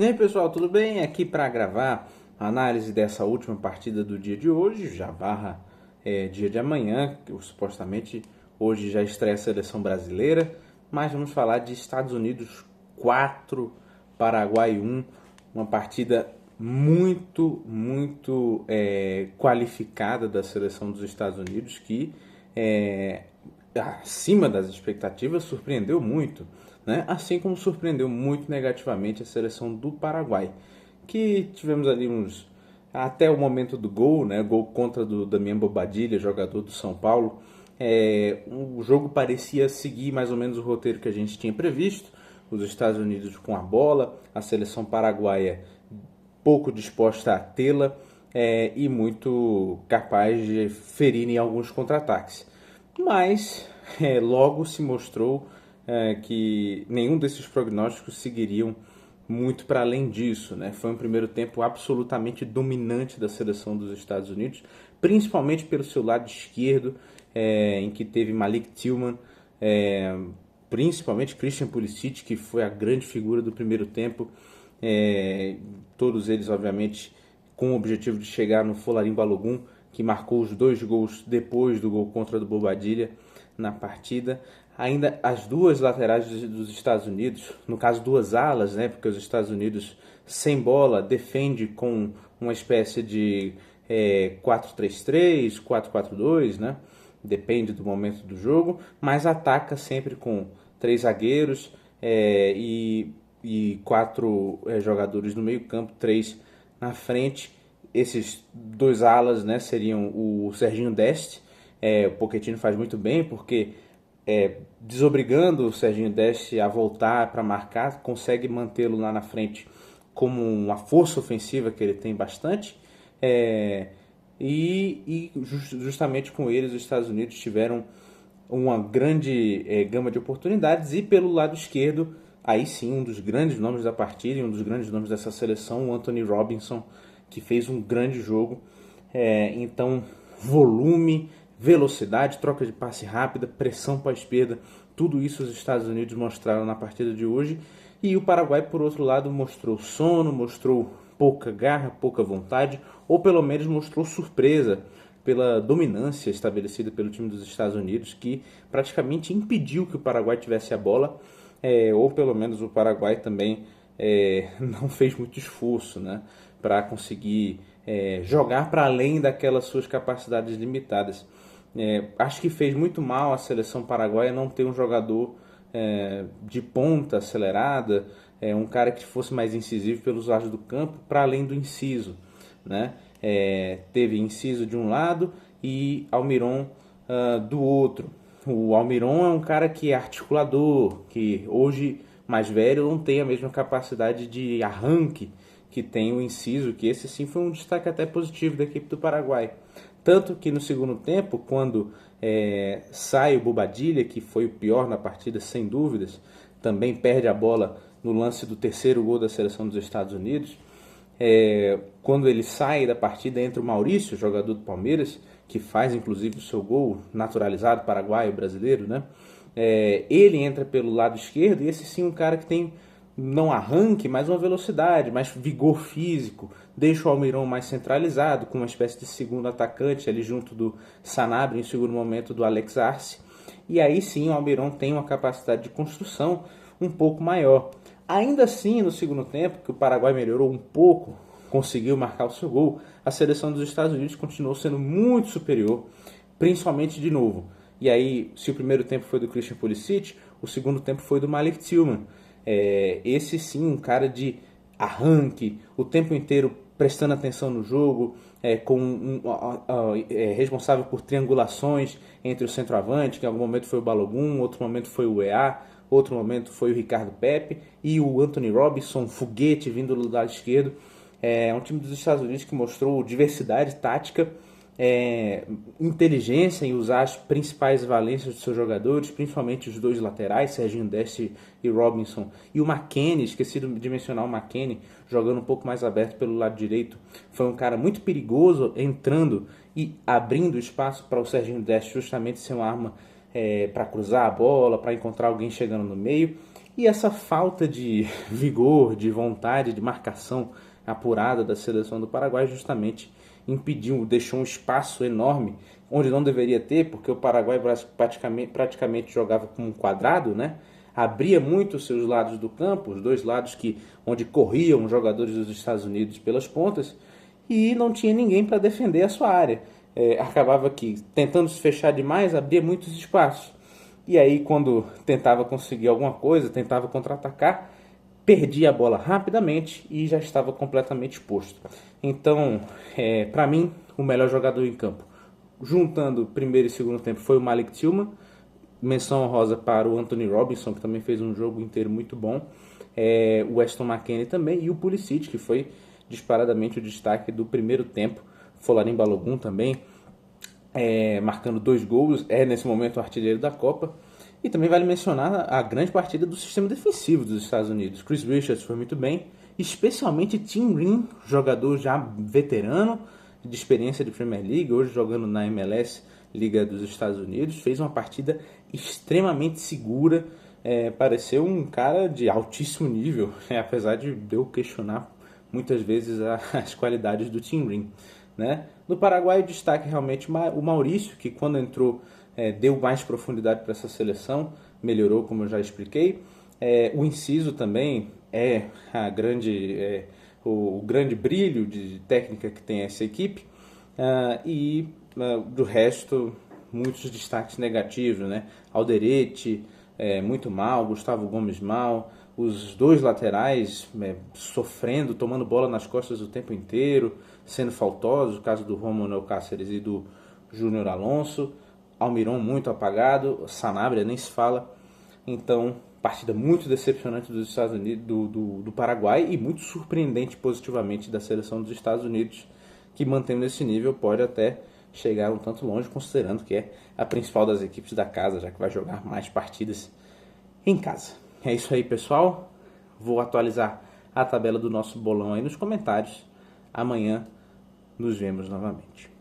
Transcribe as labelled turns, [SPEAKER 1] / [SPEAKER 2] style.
[SPEAKER 1] E aí pessoal, tudo bem? Aqui para gravar a análise dessa última partida do dia de hoje, já barra dia de amanhã, que supostamente hoje já estreia a seleção brasileira, mas vamos falar de Estados Unidos 4, Paraguai 1, uma partida muito qualificada da seleção dos Estados Unidos que acima das expectativas, surpreendeu muito, né? Assim como surpreendeu muito negativamente a seleção do Paraguai, que tivemos ali até o momento do gol, né? Gol contra do Damián Bobadilla, jogador do São Paulo. O jogo parecia seguir mais ou menos o roteiro que a gente tinha previsto. Os Estados Unidos com a bola, a seleção paraguaia pouco disposta a tê-la e muito capaz de ferir em alguns contra-ataques. Mas logo se mostrou que nenhum desses prognósticos seguiriam muito para além disso, né? Foi um primeiro tempo absolutamente dominante da seleção dos Estados Unidos, principalmente pelo seu lado esquerdo, em que teve Malik Tillman, principalmente Christian Pulisic, que foi a grande figura do primeiro tempo. Todos eles, obviamente, com o objetivo de chegar no Folarin Balogun, que marcou os 2 gols depois do gol contra do Bobadilla na partida. Ainda as duas laterais dos Estados Unidos, no caso 2 alas, né, porque os Estados Unidos sem bola defende com uma espécie de 4-3-3, 4-4-2, né, depende do momento do jogo, mas ataca sempre com 3 zagueiros e 4 jogadores no meio campo, 3 na frente. Esses 2 alas, né, seriam o Serginho Dest. O Pochettino faz muito bem, porque desobrigando o Serginho Dest a voltar para marcar, consegue mantê-lo lá na frente como uma força ofensiva que ele tem bastante. Justamente com eles os Estados Unidos tiveram uma grande gama de oportunidades, e pelo lado esquerdo, aí sim, um dos grandes nomes da partida e um dos grandes nomes dessa seleção, o Anthony Robinson, que fez um grande jogo. Então, volume, velocidade, troca de passe rápida, pressão para a esquerda, tudo isso os Estados Unidos mostraram na partida de hoje. E o Paraguai, por outro lado, mostrou sono, mostrou pouca garra, pouca vontade, ou pelo menos mostrou surpresa pela dominância estabelecida pelo time dos Estados Unidos, que praticamente impediu que o Paraguai tivesse a bola, ou pelo menos o Paraguai também não fez muito esforço, né, para conseguir jogar para além daquelas suas capacidades limitadas. Acho que fez muito mal a seleção paraguaia não ter um jogador de ponta acelerada, um cara que fosse mais incisivo pelos lados do campo, para além do Enciso, né? Teve Enciso de um lado e Almiron do outro. O Almiron é um cara que é articulador, que hoje, mais velho, não tem a mesma capacidade de arranque que tem o Enciso, que esse sim foi um destaque até positivo da equipe do Paraguai. Tanto que no segundo tempo, quando sai o Bobadilla, que foi o pior na partida, sem dúvidas, também perde a bola no lance do terceiro gol da seleção dos Estados Unidos. Quando ele sai da partida, entra o Maurício, jogador do Palmeiras, que faz inclusive o seu gol naturalizado, paraguaio, brasileiro, né? Ele entra pelo lado esquerdo, e esse sim um cara que tem não arranque, mas uma velocidade, mais vigor físico, deixa o Almirão mais centralizado, com uma espécie de segundo atacante ali junto do Sanabria, em segundo momento do Alex Arce. E aí sim o Almirão tem uma capacidade de construção um pouco maior. Ainda assim, no segundo tempo, que o Paraguai melhorou um pouco, conseguiu marcar o seu gol, a seleção dos Estados Unidos continuou sendo muito superior, principalmente de novo. E aí, se o primeiro tempo foi do Christian Pulisic, o segundo tempo foi do Malik Tillman. Esse sim, um cara de arranque, o tempo inteiro prestando atenção no jogo, responsável por triangulações entre o centroavante, que em algum momento foi o Balogun, outro momento foi o EA, outro momento foi o Ricardo Pepe, e o Anthony Robinson, foguete vindo do lado esquerdo. É um time dos Estados Unidos que mostrou diversidade tática, inteligência em usar as principais valências dos seus jogadores, principalmente os 2 laterais, Serginho Dest e Robinson, e o McKennie, esqueci de mencionar o McKennie, jogando um pouco mais aberto pelo lado direito. Foi um cara muito perigoso, entrando e abrindo espaço para o Serginho Dest justamente ser uma arma para cruzar a bola, para encontrar alguém chegando no meio. E essa falta de vigor, de vontade, de marcação apurada da seleção do Paraguai justamente impediu, deixou um espaço enorme onde não deveria ter, porque o Paraguai praticamente jogava como um quadrado, né? Abria muito os seus lados do campo, os dois lados onde corriam os jogadores dos Estados Unidos pelas pontas, e não tinha ninguém para defender a sua área. Acabava que, tentando se fechar demais, abria muitos espaços. E aí, quando tentava conseguir alguma coisa, tentava contra-atacar, perdia a bola rapidamente e já estava completamente exposto. Então, para mim, o melhor jogador em campo, juntando primeiro e segundo tempo, foi o Malik Tillman. Menção honrosa para o Anthony Robinson, que também fez um jogo inteiro muito bom. O Weston McKennie também, e o Pulisic, que foi disparadamente o destaque do primeiro tempo. Folarin Balogun também, marcando 2 gols, nesse momento o artilheiro da Copa. E também vale mencionar a grande partida do sistema defensivo dos Estados Unidos. Chris Richards foi muito bem, especialmente Tim Rim, jogador já veterano, de experiência de Premier League, hoje jogando na MLS, Liga dos Estados Unidos, fez uma partida extremamente segura, pareceu um cara de altíssimo nível, apesar de eu questionar muitas vezes as qualidades do Tim Rim, né? No Paraguai, o destaque realmente o Maurício, que quando entrou deu mais profundidade para essa seleção, melhorou, como eu já expliquei. O Enciso também é o grande brilho de técnica que tem essa equipe. Do resto, muitos destaques negativos, né? Alderete, muito mal, Gustavo Gomes mal, os dois laterais sofrendo, tomando bola nas costas o tempo inteiro, sendo faltosos, o caso do Romulo Cáceres e do Júnior Alonso. Almiron muito apagado, Sanabria nem se fala. Então, partida muito decepcionante dos Estados Unidos, do Paraguai, e muito surpreendente positivamente da seleção dos Estados Unidos, que mantendo esse nível pode até chegar um tanto longe, considerando que é a principal das equipes da casa, já que vai jogar mais partidas em casa. É isso aí, pessoal. Vou atualizar a tabela do nosso bolão aí nos comentários. Amanhã nos vemos novamente.